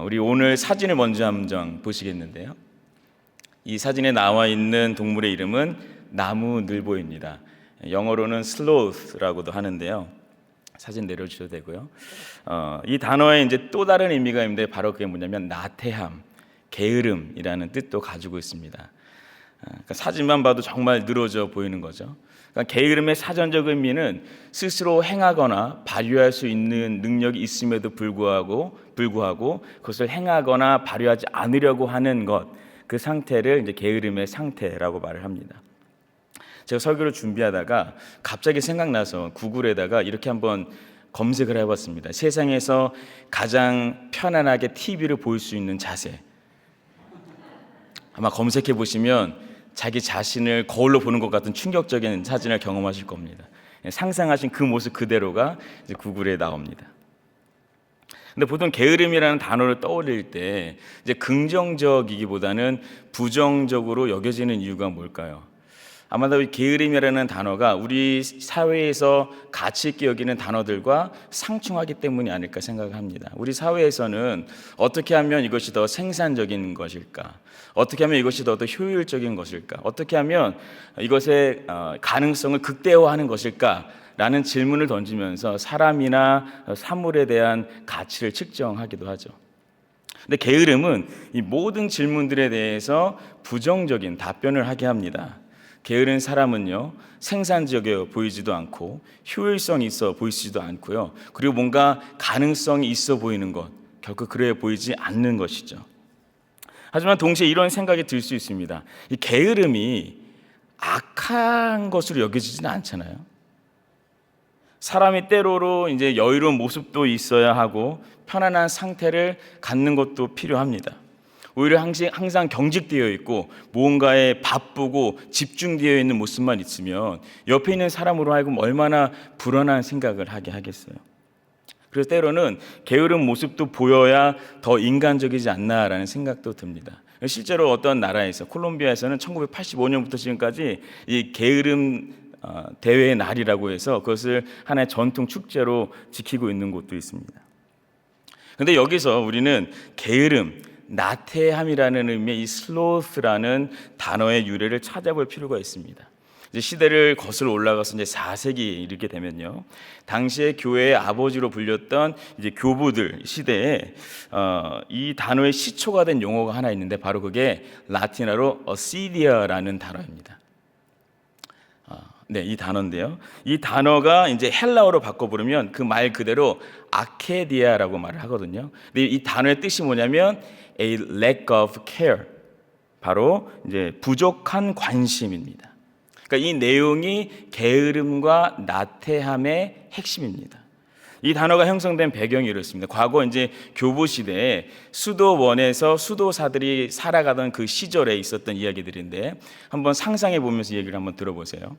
우리 오늘 사진을 먼저 한 장 보시겠는데요. 이 사진에 나와 있는 동물의 이름은 나무늘보입니다. 영어로는 sloth라고도 하는데요. 사진 내려주셔도 되고요. 이 단어에 이제 또 다른 의미가 있는데 바로 그게 뭐냐면 나태함, 게으름이라는 뜻도 가지고 있습니다. 그러니까 사진만 봐도 정말 늘어져 보이는 거죠. 그러니까 게으름의 사전적 의미는 스스로 행하거나 발휘할 수 있는 능력이 있음에도 불구하고 그것을 행하거나 발휘하지 않으려고 하는 것, 그 상태를 이제 게으름의 상태라고 말을 합니다. 제가 설교를 준비하다가 갑자기 생각나서 구글에다가 이렇게 한번 검색을 해봤습니다. 세상에서 가장 편안하게 TV를 볼 수 있는 자세. 아마 검색해 보시면 자기 자신을 거울로 보는 것 같은 충격적인 사진을 경험하실 겁니다. 상상하신 그 모습 그대로가 이제 구글에 나옵니다. 근데 보통 게으름이라는 단어를 떠올릴 때 이제 긍정적이기보다는 부정적으로 여겨지는 이유가 뭘까요? 아마도 이 게으름이라는 단어가 우리 사회에서 가치 있게 여기는 단어들과 상충하기 때문이 아닐까 생각합니다. 우리 사회에서는 어떻게 하면 이것이 더 생산적인 것일까? 어떻게 하면 이것이 더 효율적인 것일까? 어떻게 하면 이것의 가능성을 극대화하는 것일까? 라는 질문을 던지면서 사람이나 사물에 대한 가치를 측정하기도 하죠. 근데 게으름은 이 모든 질문들에 대해서 부정적인 답변을 하게 합니다. 게으른 사람은요, 생산적이어 보이지도 않고 효율성이 있어 보이지도 않고요, 그리고 뭔가 가능성이 있어 보이는 것, 결코 그래 보이지 않는 것이죠. 하지만 동시에 이런 생각이 들 수 있습니다. 이 게으름이 악한 것으로 여겨지지는 않잖아요. 사람이 때로로 이제 여유로운 모습도 있어야 하고 편안한 상태를 갖는 것도 필요합니다. 오히려 항상 경직되어 있고 무언가에 바쁘고 집중되어 있는 모습만 있으면 옆에 있는 사람으로 하여금 얼마나 불안한 생각을 하게 하겠어요. 그래서 때로는 게으른 모습도 보여야 더 인간적이지 않나라는 생각도 듭니다. 실제로 어떤 나라에서, 콜롬비아에서는 1985년부터 지금까지 이 게으름 대회의 날이라고 해서 그것을 하나의 전통 축제로 지키고 있는 곳도 있습니다. 그런데 여기서 우리는 게으름, 나태함이라는 의미의 이 슬로스라는 단어의 유래를 찾아볼 필요가 있습니다. 이제 시대를 거슬러 올라가서 이제 4세기 이르게 되면요, 당시에 교회의 아버지로 불렸던 이제 교부들 시대에 이 단어의 시초가 된 용어가 하나 있는데 바로 그게 라틴어로 어시디아라는 단어입니다. 네, 이 단어인데요. 이 단어가 이제 헬라어로 바꿔 부르면 그 말 그대로 아케디아라고 말을 하거든요. 근데 이 단어의 뜻이 뭐냐면 a lack of care, 바로 이제 부족한 관심입니다. 그러니까 이 내용이 게으름과 나태함의 핵심입니다. 이 단어가 형성된 배경이 이렇습니다. 과거 이제 교부 시대에 수도원에서 수도사들이 살아가던 그 시절에 있었던 이야기들인데 한번 상상해 보면서 얘기를 한번 들어보세요.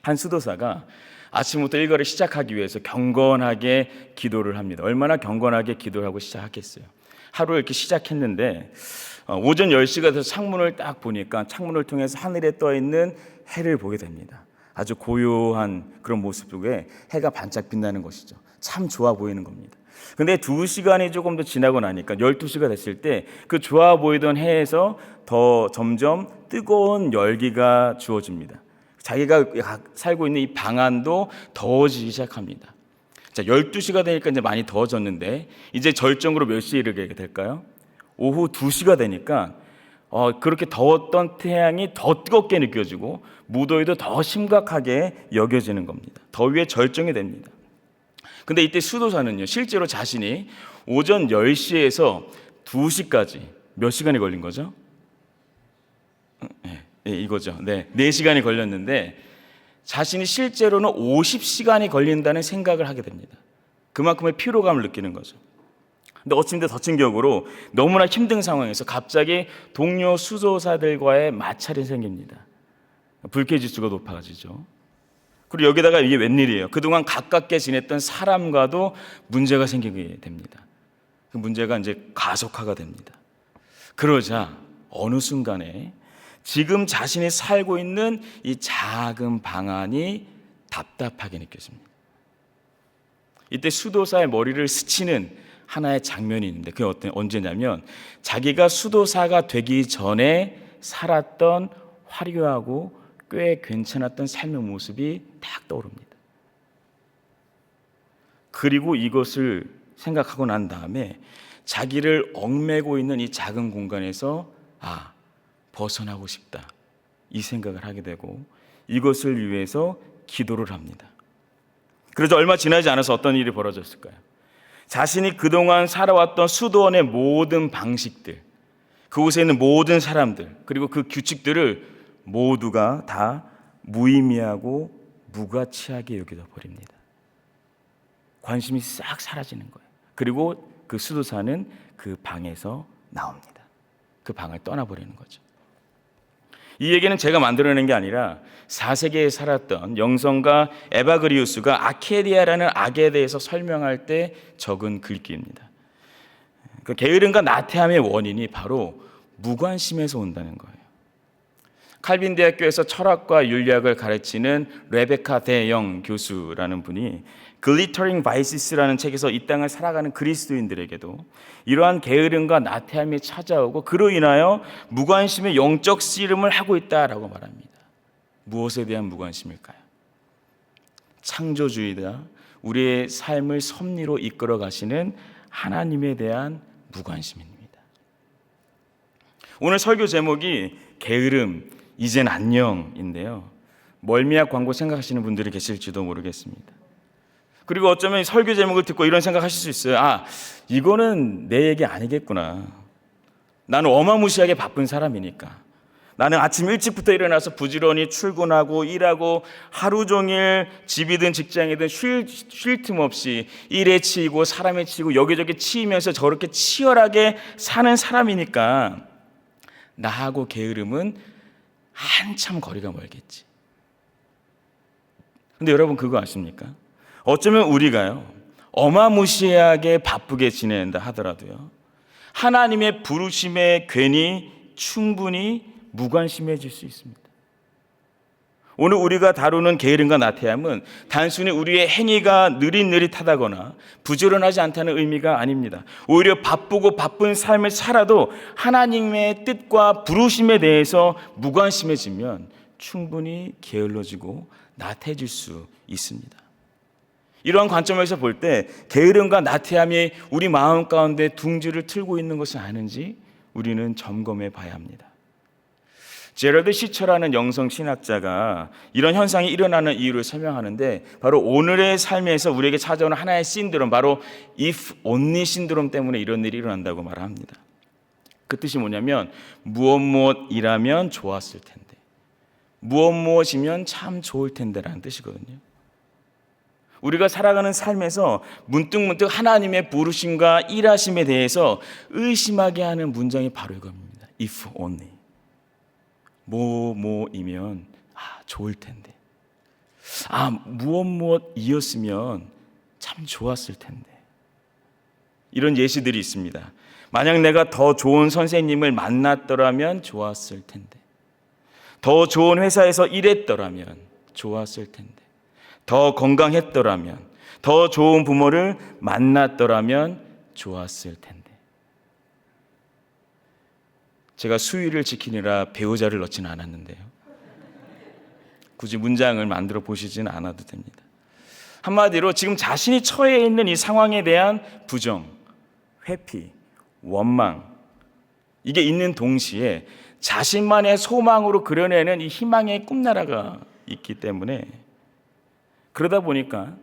한 수도사가 아침부터 일과를 시작하기 위해서 경건하게 기도를 합니다. 얼마나 경건하게 기도를 하고 시작했겠어요. 하루 이렇게 시작했는데 오전 10시가 돼서 창문을 딱 보니까 창문을 통해서 하늘에 떠 있는 해를 보게 됩니다. 아주 고요한 그런 모습 속에 해가 반짝 빛나는 것이죠. 참 좋아 보이는 겁니다. 근데 2시간이 조금 더 지나고 나니까 12시가 됐을 때 그 좋아 보이던 해에서 더 점점 뜨거운 열기가 주어집니다. 자기가 살고 있는 이 방안도 더워지기 시작합니다. 자, 12시가 되니까 이제 많이 더워졌는데 이제 절정으로 몇 시에 이르게 될까요? 오후 2시가 되니까 그렇게 더웠던 태양이 더 뜨겁게 느껴지고 무더위도 더 심각하게 여겨지는 겁니다. 더위의 절정이 됩니다. 근데 이때 수도사는요, 실제로 자신이 오전 10시에서 2시까지 몇 시간이 걸린 거죠? 이거죠. 네, 4시간이 걸렸는데 자신이 실제로는 50시간이 걸린다는 생각을 하게 됩니다. 그만큼의 피로감을 느끼는 거죠. 근데 어찌인데 더친격으로 너무나 힘든 상황에서 갑자기 동료 수도사들과의 마찰이 생깁니다. 불쾌지수가 높아지죠. 그리고 여기다가 이게 웬일이에요? 그동안 가깝게 지냈던 사람과도 문제가 생기게 됩니다. 그 문제가 이제 가속화가 됩니다. 그러자 어느 순간에 지금 자신이 살고 있는 이 작은 방안이 답답하게 느껴집니다. 이때 수도사의 머리를 스치는 하나의 장면이 있는데 그게 언제냐면 자기가 수도사가 되기 전에 살았던 화려하고 꽤 괜찮았던 삶의 모습이 딱 떠오릅니다. 그리고 이것을 생각하고 난 다음에 자기를 얽매고 있는 이 작은 공간에서 벗어나고 싶다 이 생각을 하게 되고 이것을 위해서 기도를 합니다. 그래서 얼마 지나지 않아서 어떤 일이 벌어졌을까요? 자신이 그동안 살아왔던 수도원의 모든 방식들, 그곳에 있는 모든 사람들, 그리고 그 규칙들을 모두가 다 무의미하고 무가치하게 여겨져 버립니다. 관심이 싹 사라지는 거예요. 그리고 그 수도사는 그 방에서 나옵니다. 그 방을 떠나버리는 거죠. 이 얘기는 제가 만들어낸 게 아니라 4세기에 살았던 영성가 에바그리우스가 아케디아라는 악에 대해서 설명할 때 적은 글귀입니다. 그 게으름과 나태함의 원인이 바로 무관심에서 온다는 거예요. 칼빈 대학교에서 철학과 윤리학을 가르치는 레베카 대영 교수라는 분이 Glittering Vices라는 책에서 이 땅을 살아가는 그리스도인들에게도 이러한 게으름과 나태함이 찾아오고 그로 인하여 무관심의 영적 씨름을 하고 있다라고 말합니다. 무엇에 대한 무관심일까요? 창조주의다. 우리의 삶을 섭리로 이끌어 가시는 하나님에 대한 무관심입니다. 오늘 설교 제목이 게으름, 이젠 안녕인데요. 멀미약 광고 생각하시는 분들이 계실지도 모르겠습니다. 그리고 어쩌면 설교 제목을 듣고 이런 생각하실 수 있어요. 이거는 내 얘기 아니겠구나. 나는 어마무시하게 바쁜 사람이니까. 나는 아침 일찍부터 일어나서 부지런히 출근하고 일하고 하루 종일 집이든 직장이든 쉴 틈 없이 일에 치이고 사람에 치이고 여기저기 치이면서 저렇게 치열하게 사는 사람이니까 나하고 게으름은 한참 거리가 멀겠지. 근데 여러분 그거 아십니까? 어쩌면 우리가요 어마무시하게 바쁘게 지낸다 하더라도요 하나님의 부르심에 괜히 충분히 무관심해질 수 있습니다. 오늘 우리가 다루는 게으름과 나태함은 단순히 우리의 행위가 느릿느릿하다거나 부지런하지 않다는 의미가 아닙니다. 오히려 바쁘고 바쁜 삶을 살아도 하나님의 뜻과 부르심에 대해서 무관심해지면 충분히 게을러지고 나태해질 수 있습니다. 이러한 관점에서 볼 때 게으름과 나태함이 우리 마음 가운데 둥지를 틀고 있는 것은 아닌지 우리는 점검해 봐야 합니다. 제러드 시처라는 영성 신학자가 이런 현상이 일어나는 이유를 설명하는데 바로 오늘의 삶에서 우리에게 찾아오는 하나의 신드롬, 바로 if only 신드롬 때문에 이런 일이 일어난다고 말합니다. 그 뜻이 뭐냐면 무엇이라면 좋았을 텐데, 무엇이면 참 좋을 텐데라는 뜻이거든요. 우리가 살아가는 삶에서 문득문득 하나님의 부르심과 일하심에 대해서 의심하게 하는 문장이 바로 이겁니다. If only. 뭐이면 좋을 텐데. 무엇이었으면 참 좋았을 텐데. 이런 예시들이 있습니다. 만약 내가 더 좋은 선생님을 만났더라면 좋았을 텐데. 더 좋은 회사에서 일했더라면 좋았을 텐데. 더 건강했더라면, 더 좋은 부모를 만났더라면 좋았을 텐데. 제가 수위를 지키느라 배우자를 넣지는 않았는데요. 굳이 문장을 만들어 보시지는 않아도 됩니다. 한마디로 지금 자신이 처해 있는 이 상황에 대한 부정, 회피, 원망, 이게 있는 동시에 자신만의 소망으로 그려내는 이 희망의 꿈나라가 있기 때문에 그러다 보니까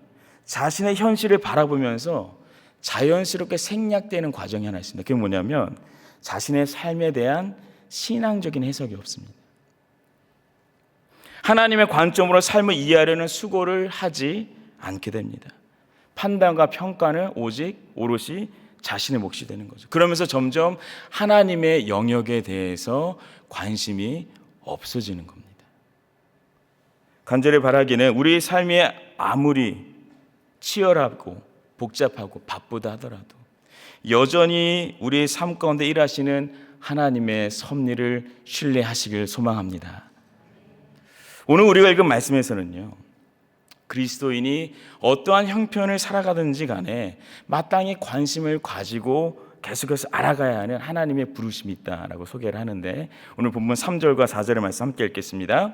자신의 현실을 바라보면서 자연스럽게 생략되는 과정이 하나 있습니다. 그게 뭐냐면 자신의 삶에 대한 신앙적인 해석이 없습니다. 하나님의 관점으로 삶을 이해하려는 수고를 하지 않게 됩니다. 판단과 평가는 오롯이 자신의 몫이 되는 거죠. 그러면서 점점 하나님의 영역에 대해서 관심이 없어지는 겁니다. 간절히 바라기는 우리의 삶이 아무리 치열하고 복잡하고 바쁘다 하더라도 여전히 우리의 삶 가운데 일하시는 하나님의 섭리를 신뢰하시길 소망합니다. 오늘 우리가 읽은 말씀에서는요, 그리스도인이 어떠한 형편을 살아가든지 간에 마땅히 관심을 가지고 계속해서 알아가야 하는 하나님의 부르심이 있다라고 소개를 하는데, 오늘 본문 3절과 4절의 말씀 함께 읽겠습니다.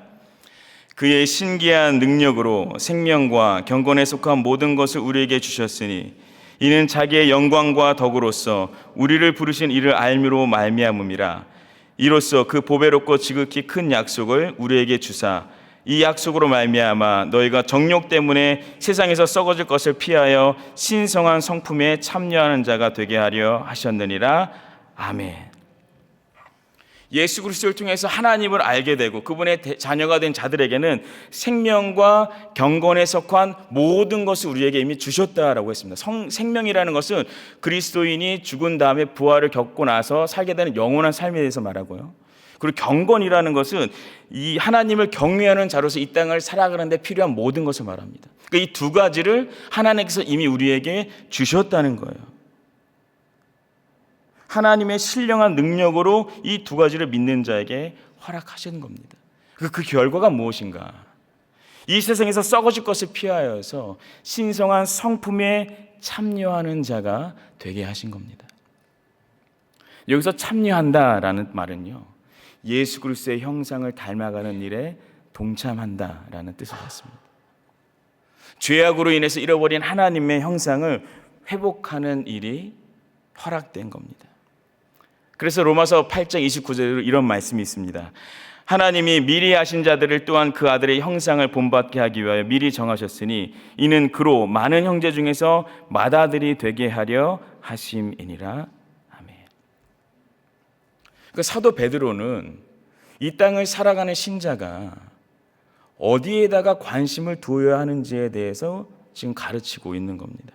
그의 신기한 능력으로 생명과 경건에 속한 모든 것을 우리에게 주셨으니 이는 자기의 영광과 덕으로서 우리를 부르신 이를 알미로 말미암음이라. 이로써 그 보배롭고 지극히 큰 약속을 우리에게 주사 이 약속으로 말미암아 너희가 정욕 때문에 세상에서 썩어질 것을 피하여 신성한 성품에 참여하는 자가 되게 하려 하셨느니라. 아멘. 예수 그리스도를 통해서 하나님을 알게 되고 그분의 자녀가 된 자들에게는 생명과 경건에 속한 모든 것을 우리에게 이미 주셨다라고 했습니다. 생명이라는 것은 그리스도인이 죽은 다음에 부활을 겪고 나서 살게 되는 영원한 삶에 대해서 말하고요. 그리고 경건이라는 것은 이 하나님을 경외하는 자로서 이 땅을 살아가는 데 필요한 모든 것을 말합니다. 그러니까 이 두 가지를 하나님께서 이미 우리에게 주셨다는 거예요. 하나님의 신령한 능력으로 이 두 가지를 믿는 자에게 허락하시는 겁니다. 그 결과가 무엇인가? 이 세상에서 썩어질 것을 피하여서 신성한 성품에 참여하는 자가 되게 하신 겁니다. 여기서 참여한다라는 말은요, 예수 그리스도의 형상을 닮아가는 일에 동참한다라는 뜻을 갖습니다. 죄악으로 인해서 잃어버린 하나님의 형상을 회복하는 일이 허락된 겁니다. 그래서 로마서 8장 29절로 이런 말씀이 있습니다. 하나님이 미리 아신 자들을 또한 그 아들의 형상을 본받게 하기 위하여 미리 정하셨으니 이는 그로 많은 형제 중에서 맏아들이 되게 하려 하심이니라. 아멘. 그러니까 사도 베드로는 이 땅을 살아가는 신자가 어디에다가 관심을 두어야 하는지에 대해서 지금 가르치고 있는 겁니다.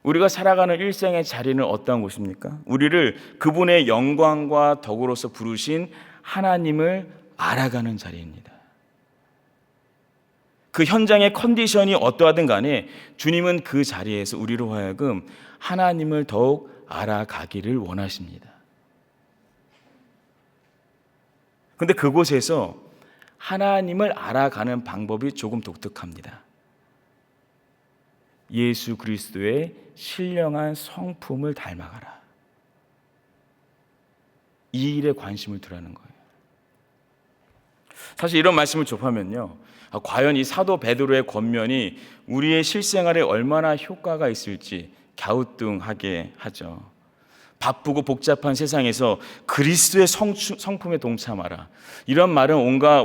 우리가 살아가는 일생의 자리는 어떠한 곳입니까? 우리를 그분의 영광과 덕으로서 부르신 하나님을 알아가는 자리입니다. 그 현장의 컨디션이 어떠하든 간에 주님은 그 자리에서 우리로 하여금 하나님을 더욱 알아가기를 원하십니다. 그런데 그곳에서 하나님을 알아가는 방법이 조금 독특합니다. 예수 그리스도의 신령한 성품을 닮아가라. 이 일에 관심을 두라는 거예요. 사실 이런 말씀을 접하면요, 과연 이 사도 베드로의 권면이 우리의 실생활에 얼마나 효과가 있을지 갸우뚱하게 하죠. 바쁘고 복잡한 세상에서 그리스도의 성품에 동참하라. 이런 말은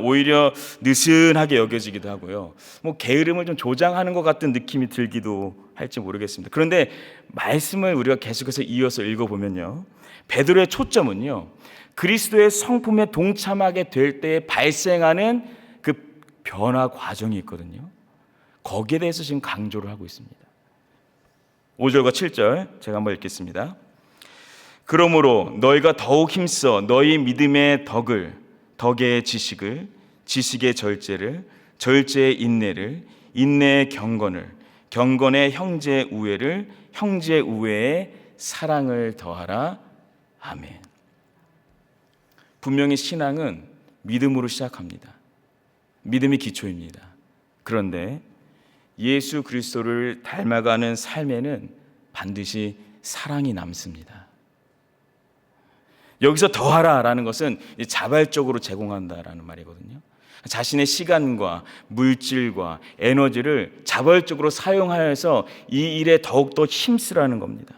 오히려 느슨하게 여겨지기도 하고요. 게으름을 좀 조장하는 것 같은 느낌이 들기도 할지 모르겠습니다. 그런데 말씀을 우리가 계속해서 이어서 읽어보면요, 베드로의 초점은요, 그리스도의 성품에 동참하게 될 때 발생하는 그 변화 과정이 있거든요. 거기에 대해서 지금 강조를 하고 있습니다. 5절과 7절 제가 한번 읽겠습니다. 그러므로 너희가 더욱 힘써 너희 믿음의 덕의 지식을, 지식의 절제를, 절제의 인내를, 인내의 경건을, 경건의 형제의 우애를, 형제의 우애에 사랑을 더하라. 아멘. 분명히 신앙은 믿음으로 시작합니다. 믿음이 기초입니다. 그런데 예수 그리스도를 닮아가는 삶에는 반드시 사랑이 남습니다. 여기서 더하라라는 것은 자발적으로 제공한다라는 말이거든요. 자신의 시간과 물질과 에너지를 자발적으로 사용하여서 이 일에 더욱더 힘쓰라는 겁니다.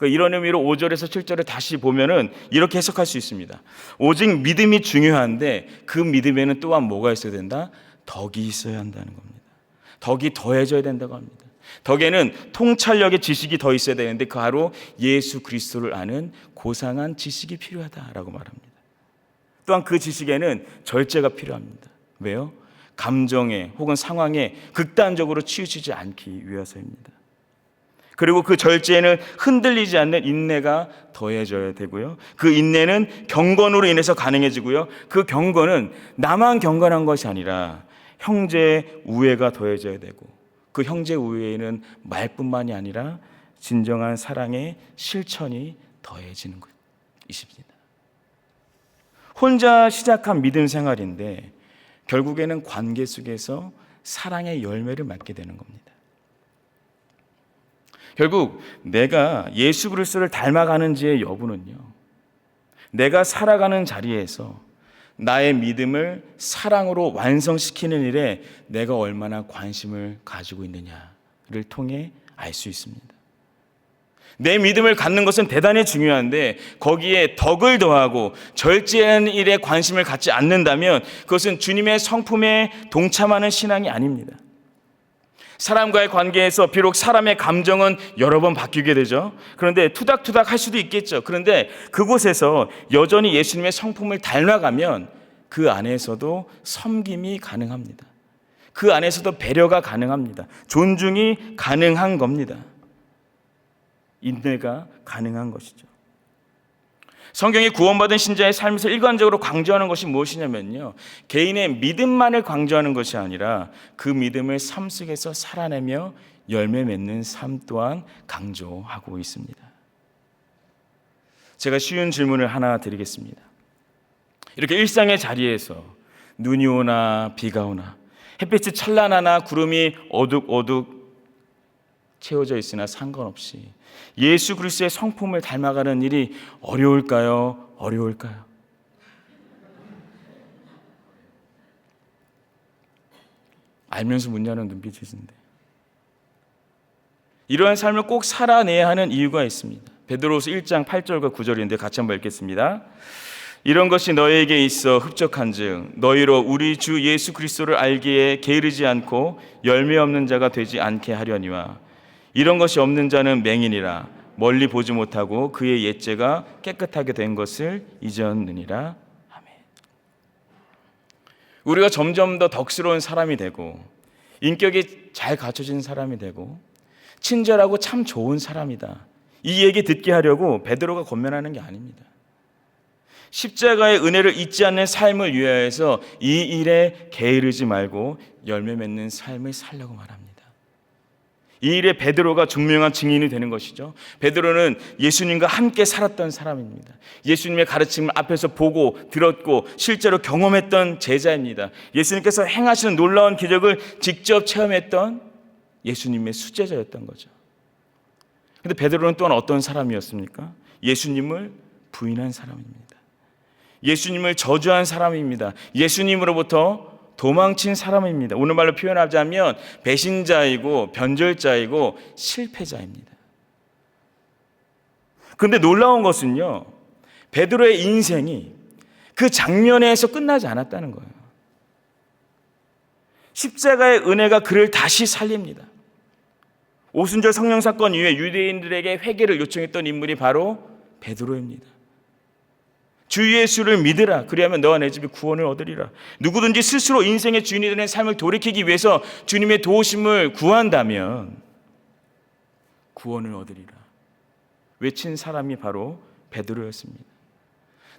이런 의미로 5절에서 7절을 다시 보면은 이렇게 해석할 수 있습니다. 오직 믿음이 중요한데 그 믿음에는 또한 뭐가 있어야 된다? 덕이 있어야 한다는 겁니다. 덕이 더해져야 된다고 합니다. 덕에는 통찰력의 지식이 더 있어야 되는데 그 바로 예수 그리스도를 아는 고상한 지식이 필요하다라고 말합니다. 또한 그 지식에는 절제가 필요합니다. 왜요? 감정에 혹은 상황에 극단적으로 치우치지 않기 위해서입니다. 그리고 그 절제에는 흔들리지 않는 인내가 더해져야 되고요. 그 인내는 경건으로 인해서 가능해지고요. 그 경건은 나만 경건한 것이 아니라 형제의 우애가 더해져야 되고 그 형제 우애에는 말뿐만이 아니라 진정한 사랑의 실천이 더해지는 것입니다. 혼자 시작한 믿음 생활인데 결국에는 관계 속에서 사랑의 열매를 맺게 되는 겁니다. 결국 내가 예수 그리스도를 닮아가는지의 여부는요, 내가 살아가는 자리에서 나의 믿음을 사랑으로 완성시키는 일에 내가 얼마나 관심을 가지고 있느냐를 통해 알 수 있습니다. 내 믿음을 갖는 것은 대단히 중요한데 거기에 덕을 더하고 절제하는 일에 관심을 갖지 않는다면 그것은 주님의 성품에 동참하는 신앙이 아닙니다. 사람과의 관계에서 비록 사람의 감정은 여러 번 바뀌게 되죠. 그런데 투닥투닥 할 수도 있겠죠. 그런데 그곳에서 여전히 예수님의 성품을 닮아가면 그 안에서도 섬김이 가능합니다. 그 안에서도 배려가 가능합니다. 존중이 가능한 겁니다. 인내가 가능한 것이죠. 성경이 구원받은 신자의 삶에서 일관적으로 강조하는 것이 무엇이냐면요, 개인의 믿음만을 강조하는 것이 아니라 그 믿음을 삶 속에서 살아내며 열매 맺는 삶 또한 강조하고 있습니다. 제가 쉬운 질문을 하나 드리겠습니다. 이렇게 일상의 자리에서 눈이 오나 비가 오나 햇빛이 찬란하나 구름이 어둑어둑 채워져 있으나 상관없이 예수 그리스도의 성품을 닮아가는 일이 어려울까요? 어려울까요? 알면서 묻냐는 눈빛이신데, 이러한 삶을 꼭 살아내야 하는 이유가 있습니다. 베드로후서 1장 8절과 9절인데 같이 한번 읽겠습니다. 이런 것이 너희에게 있어 흡족한즉 너희로 우리 주 예수 그리스도를 알기에 게으르지 않고 열매 없는 자가 되지 않게 하려니와 이런 것이 없는 자는 맹인이라 멀리 보지 못하고 그의 옛죄가 깨끗하게 된 것을 잊었느니라. 아멘. 우리가 점점 더 덕스러운 사람이 되고 인격이 잘 갖춰진 사람이 되고 친절하고 참 좋은 사람이다, 이 얘기 듣게 하려고 베드로가 권면하는 게 아닙니다. 십자가의 은혜를 잊지 않는 삶을 위하여서 이 일에 게으르지 말고 열매 맺는 삶을 살려고 말합니다. 이 일에 베드로가 증명한 증인이 되는 것이죠. 베드로는 예수님과 함께 살았던 사람입니다. 예수님의 가르침을 앞에서 보고 들었고 실제로 경험했던 제자입니다. 예수님께서 행하시는 놀라운 기적을 직접 체험했던 예수님의 수제자였던 거죠. 그런데 베드로는 또한 어떤 사람이었습니까? 예수님을 부인한 사람입니다. 예수님을 저주한 사람입니다. 예수님으로부터 도망친 사람입니다. 오늘 말로 표현하자면 배신자이고 변절자이고 실패자입니다. 그런데 놀라운 것은요, 베드로의 인생이 그 장면에서 끝나지 않았다는 거예요. 십자가의 은혜가 그를 다시 살립니다. 오순절 성령 사건 이후에 유대인들에게 회개를 요청했던 인물이 바로 베드로입니다. 주 예수를 믿으라, 그리하면 너와 내 집이 구원을 얻으리라. 누구든지 스스로 인생의 주인이 되는 삶을 돌이키기 위해서 주님의 도우심을 구한다면 구원을 얻으리라 외친 사람이 바로 베드로였습니다.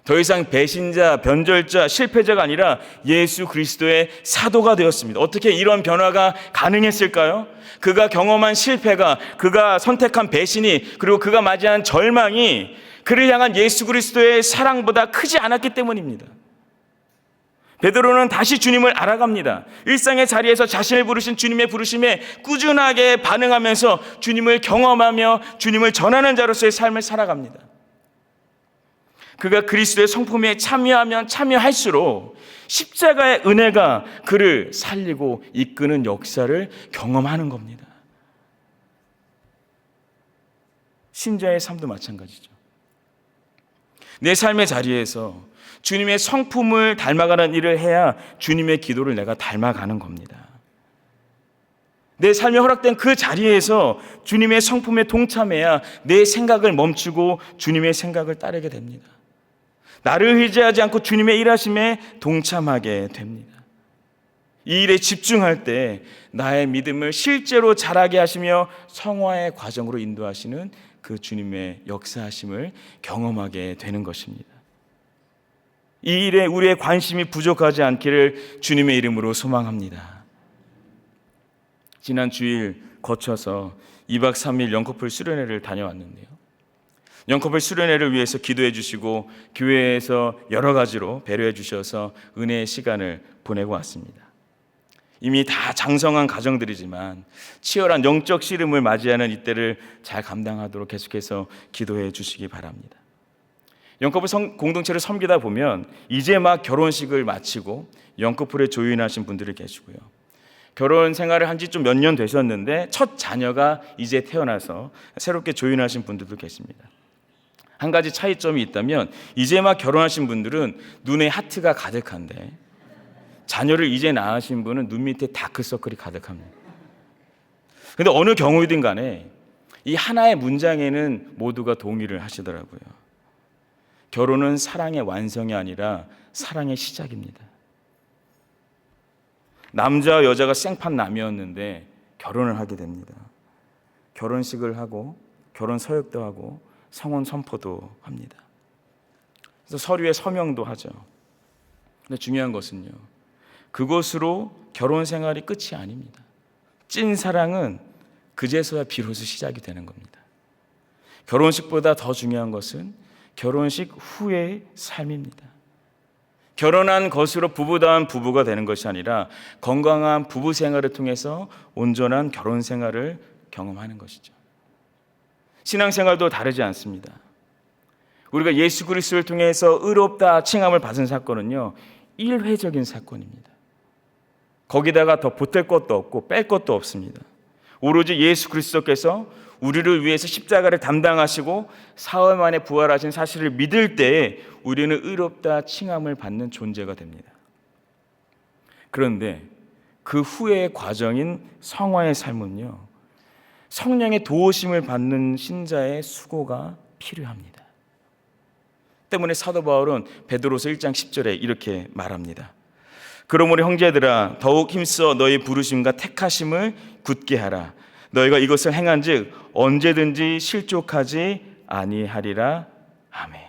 더 이상 배신자, 변절자, 실패자가 아니라 예수 그리스도의 사도가 되었습니다. 어떻게 이런 변화가 가능했을까요? 그가 경험한 실패가, 그가 선택한 배신이, 그리고 그가 맞이한 절망이 그를 향한 예수 그리스도의 사랑보다 크지 않았기 때문입니다. 베드로는 다시 주님을 알아갑니다. 일상의 자리에서 자신을 부르신 주님의 부르심에 꾸준하게 반응하면서 주님을 경험하며 주님을 전하는 자로서의 삶을 살아갑니다. 그가 그리스도의 성품에 참여하면 참여할수록 십자가의 은혜가 그를 살리고 이끄는 역사를 경험하는 겁니다. 신자의 삶도 마찬가지죠. 내 삶의 자리에서 주님의 성품을 닮아가는 일을 해야 주님의 기도를 내가 닮아가는 겁니다. 내 삶에 허락된 그 자리에서 주님의 성품에 동참해야 내 생각을 멈추고 주님의 생각을 따르게 됩니다. 나를 의지하지 않고 주님의 일하심에 동참하게 됩니다. 이 일에 집중할 때 나의 믿음을 실제로 자라게 하시며 성화의 과정으로 인도하시는 그 주님의 역사하심을 경험하게 되는 것입니다. 이 일에 우리의 관심이 부족하지 않기를 주님의 이름으로 소망합니다. 지난 주일 거쳐서 2박 3일 영커플 수련회를 다녀왔는데요, 영커플 수련회를 위해서 기도해 주시고 교회에서 여러 가지로 배려해 주셔서 은혜의 시간을 보내고 왔습니다. 이미 다 장성한 가정들이지만 치열한 영적 씨름을 맞이하는 이때를 잘 감당하도록 계속해서 기도해 주시기 바랍니다. 영커플 공동체를 섬기다 보면 이제 막 결혼식을 마치고 영커플에 조인하신 분들이 계시고요. 결혼 생활을 한 지 좀 몇 년 되셨는데 첫 자녀가 이제 태어나서 새롭게 조인하신 분들도 계십니다. 한 가지 차이점이 있다면 이제 막 결혼하신 분들은 눈에 하트가 가득한데 자녀를 이제 낳으신 분은 눈 밑에 다크서클이 가득합니다. 그런데 어느 경우이든 간에 이 하나의 문장에는 모두가 동의를 하시더라고요. 결혼은 사랑의 완성이 아니라 사랑의 시작입니다. 남자와 여자가 생판남이었는데 결혼을 하게 됩니다. 결혼식을 하고 결혼 서약도 하고 성혼 선포도 합니다. 그래서 서류에 서명도 하죠. 근데 중요한 것은요, 그것으로 결혼 생활이 끝이 아닙니다. 찐 사랑은 그제서야 비로소 시작이 되는 겁니다. 결혼식보다 더 중요한 것은 결혼식 후의 삶입니다. 결혼한 것으로 부부다운 부부가 되는 것이 아니라 건강한 부부 생활을 통해서 온전한 결혼 생활을 경험하는 것이죠. 신앙생활도 다르지 않습니다. 우리가 예수 그리스도를 통해서 의롭다 칭함을 받은 사건은요, 일회적인 사건입니다. 거기다가 더 보탤 것도 없고 뺄 것도 없습니다. 오로지 예수 그리스도께서 우리를 위해서 십자가를 담당하시고 사흘 만에 부활하신 사실을 믿을 때에 우리는 의롭다 칭함을 받는 존재가 됩니다. 그런데 그 후의 과정인 성화의 삶은요, 성령의 도우심을 받는 신자의 수고가 필요합니다. 때문에 사도 바울은 베드로서 1장 10절에 이렇게 말합니다. 그러므로 형제들아 더욱 힘써 너희 부르심과 택하심을 굳게 하라. 너희가 이것을 행한즉 언제든지 실족하지 아니하리라. 아멘.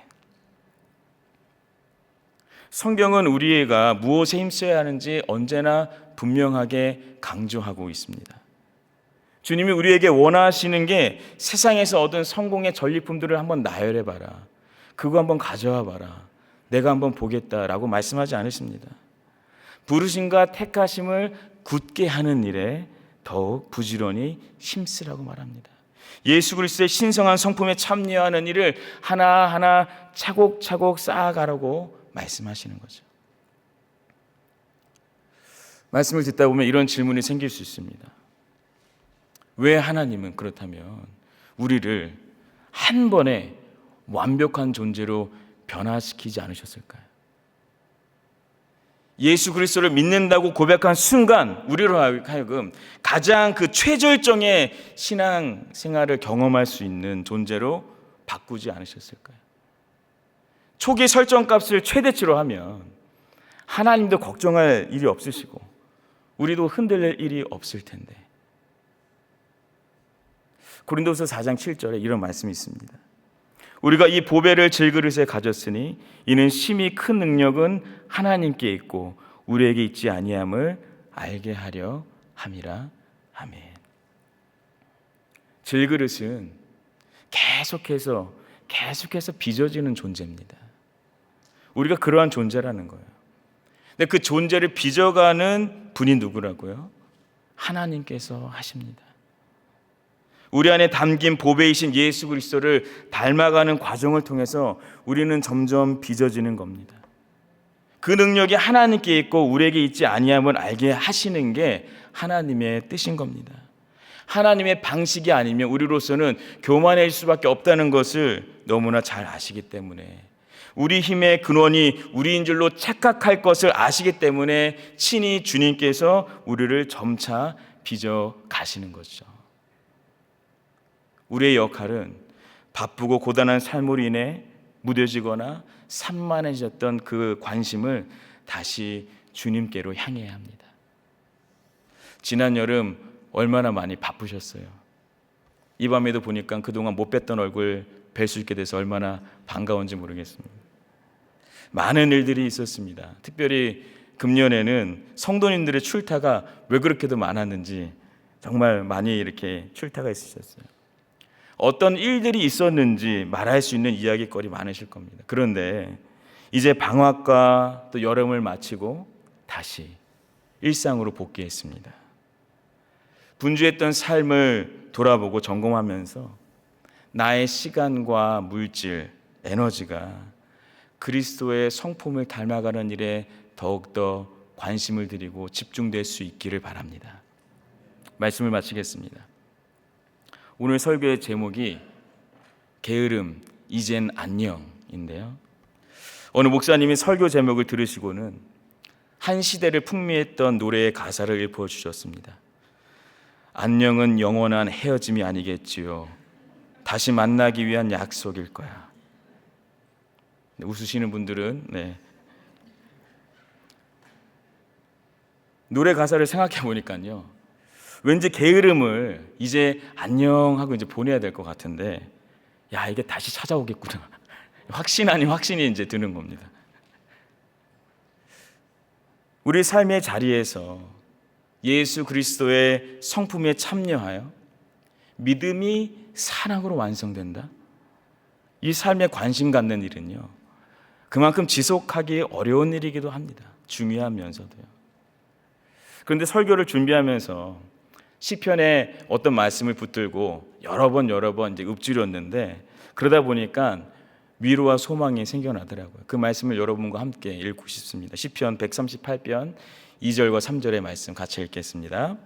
성경은 우리가 무엇에 힘써야 하는지 언제나 분명하게 강조하고 있습니다. 주님이 우리에게 원하시는 게 세상에서 얻은 성공의 전리품들을 한번 나열해봐라, 그거 한번 가져와 봐라, 내가 한번 보겠다라고 말씀하지 않으십니다. 부르심과 택하심을 굳게 하는 일에 더욱 부지런히 힘쓰라고 말합니다. 예수 그리스도의 신성한 성품에 참여하는 일을 하나하나 차곡차곡 쌓아가라고 말씀하시는 거죠. 말씀을 듣다 보면 이런 질문이 생길 수 있습니다. 왜 하나님은 그렇다면 우리를 한 번에 완벽한 존재로 변화시키지 않으셨을까요? 예수 그리스도를 믿는다고 고백한 순간 우리로 하여금 가장 그 최절정의 신앙 생활을 경험할 수 있는 존재로 바꾸지 않으셨을까요? 초기 설정값을 최대치로 하면 하나님도 걱정할 일이 없으시고 우리도 흔들릴 일이 없을 텐데. 고린도서 4장 7절에 이런 말씀이 있습니다. 우리가 이 보배를 질그릇에 가졌으니 이는 심히 큰 능력은 하나님께 있고 우리에게 있지 아니함을 알게 하려 함이라. 아멘. 질그릇은 계속해서 빚어지는 존재입니다. 우리가 그러한 존재라는 거예요. 근데 그 존재를 빚어가는 분이 누구라고요? 하나님께서 하십니다. 우리 안에 담긴 보배이신 예수 그리스도를 닮아가는 과정을 통해서 우리는 점점 빚어지는 겁니다. 그 능력이 하나님께 있고 우리에게 있지 아니함을 알게 하시는 게 하나님의 뜻인 겁니다. 하나님의 방식이 아니면 우리로서는 교만할 수밖에 없다는 것을 너무나 잘 아시기 때문에, 우리 힘의 근원이 우리인 줄로 착각할 것을 아시기 때문에 친히 주님께서 우리를 점차 빚어 가시는 거죠. 우리의 역할은 바쁘고 고단한 삶으로 인해 무뎌지거나 산만해졌던 그 관심을 다시 주님께로 향해야 합니다. 지난 여름 얼마나 많이 바쁘셨어요? 이 밤에도 보니까 그동안 못 뵀던 얼굴 뵐 수 있게 돼서 얼마나 반가운지 모르겠습니다. 많은 일들이 있었습니다. 특별히 금년에는 성도님들의 출타가 왜 그렇게도 많았는지 정말 많이 이렇게 출타가 있으셨어요. 어떤 일들이 있었는지 말할 수 있는 이야기거리 많으실 겁니다. 그런데 이제 방학과 또 여름을 마치고 다시 일상으로 복귀했습니다. 분주했던 삶을 돌아보고 점검하면서 나의 시간과 물질, 에너지가 그리스도의 성품을 닮아가는 일에 더욱더 관심을 드리고 집중될 수 있기를 바랍니다. 말씀을 마치겠습니다. 오늘 설교의 제목이 게으름, 이젠 안녕인데요. 어느 목사님이 설교 제목을 들으시고는 한 시대를 풍미했던 노래의 가사를 읊어주셨습니다. 안녕은 영원한 헤어짐이 아니겠지요. 다시 만나기 위한 약속일 거야. 웃으시는 분들은 노래 가사를 생각해 보니까요, 왠지 게으름을 이제 안녕하고 이제 보내야 될 것 같은데, 야, 이게 다시 찾아오겠구나. 확신 아닌 확신이 이제 드는 겁니다. 우리 삶의 자리에서 예수 그리스도의 성품에 참여하여 믿음이 사랑으로 완성된다. 이 삶에 관심 갖는 일은요, 그만큼 지속하기 어려운 일이기도 합니다. 중요하면서도요. 그런데 설교를 준비하면서 시편에 어떤 말씀을 붙들고 여러 번 이제 읊조렸는데, 그러다 보니까 위로와 소망이 생겨나더라고요. 그 말씀을 여러분과 함께 읽고 싶습니다. 시편 138편 2절과 3절의 말씀 같이 읽겠습니다.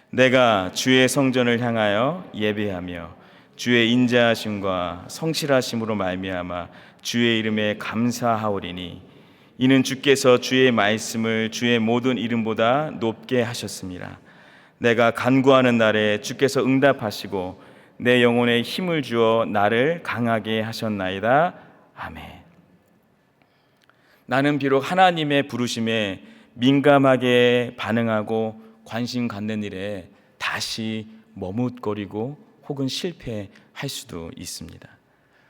내가 주의 성전을 향하여 예배하며 주의 인자하심과 성실하심으로 말미암아 주의 이름에 감사하오리니 이는 주께서 주의 말씀을 주의 모든 이름보다 높게 하셨습니다. 내가 간구하는 날에 주께서 응답하시고 내 영혼에 힘을 주어 나를 강하게 하셨나이다. 아멘. 나는 비록 하나님의 부르심에 민감하게 반응하고 관심 갖는 일에 다시 머뭇거리고 혹은 실패할 수도 있습니다.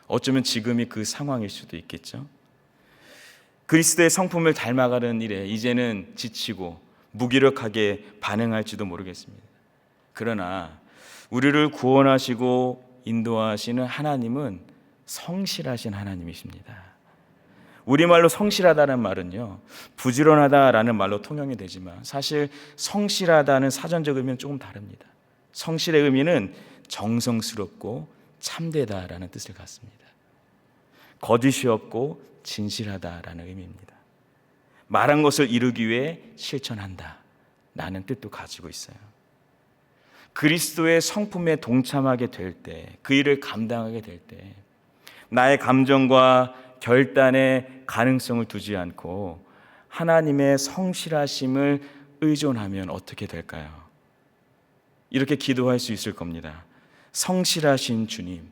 어쩌면 지금이 그 상황일 수도 있겠죠. 그리스도의 성품을 닮아가는 일에 이제는 지치고 무기력하게 반응할지도 모르겠습니다. 그러나 우리를 구원하시고 인도하시는 하나님은 성실하신 하나님이십니다. 우리말로 성실하다는 말은요, 부지런하다라는 말로 통용이 되지만 사실 성실하다는 사전적 의미는 조금 다릅니다. 성실의 의미는 정성스럽고 참되다라는 뜻을 갖습니다. 거짓이 없고 진실하다라는 의미입니다. 말한 것을 이루기 위해 실천한다라는 뜻도 가지고 있어요. 그리스도의 성품에 동참하게 될 때, 그 일을 감당하게 될 때 나의 감정과 결단의 가능성을 두지 않고 하나님의 성실하심을 의존하면 어떻게 될까요? 이렇게 기도할 수 있을 겁니다. 성실하신 주님,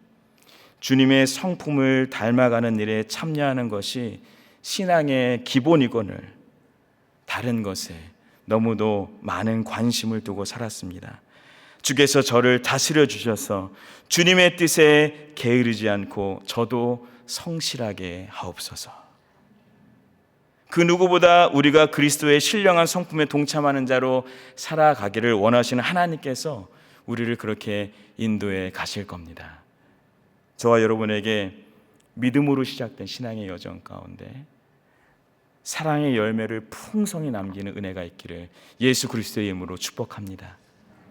주님의 성품을 닮아가는 일에 참여하는 것이 신앙의 기본이거늘 다른 것에 너무도 많은 관심을 두고 살았습니다. 주께서 저를 다스려 주셔서 주님의 뜻에 게으르지 않고 저도 성실하게 하옵소서. 그 누구보다 우리가 그리스도의 신령한 성품에 동참하는 자로 살아가기를 원하시는 하나님께서 우리를 그렇게 인도해 가실 겁니다. 저와 여러분에게 믿음으로 시작된 신앙의 여정 가운데 사랑의 열매를 풍성히 남기는 은혜가 있기를 예수 그리스도의 이름으로 축복합니다.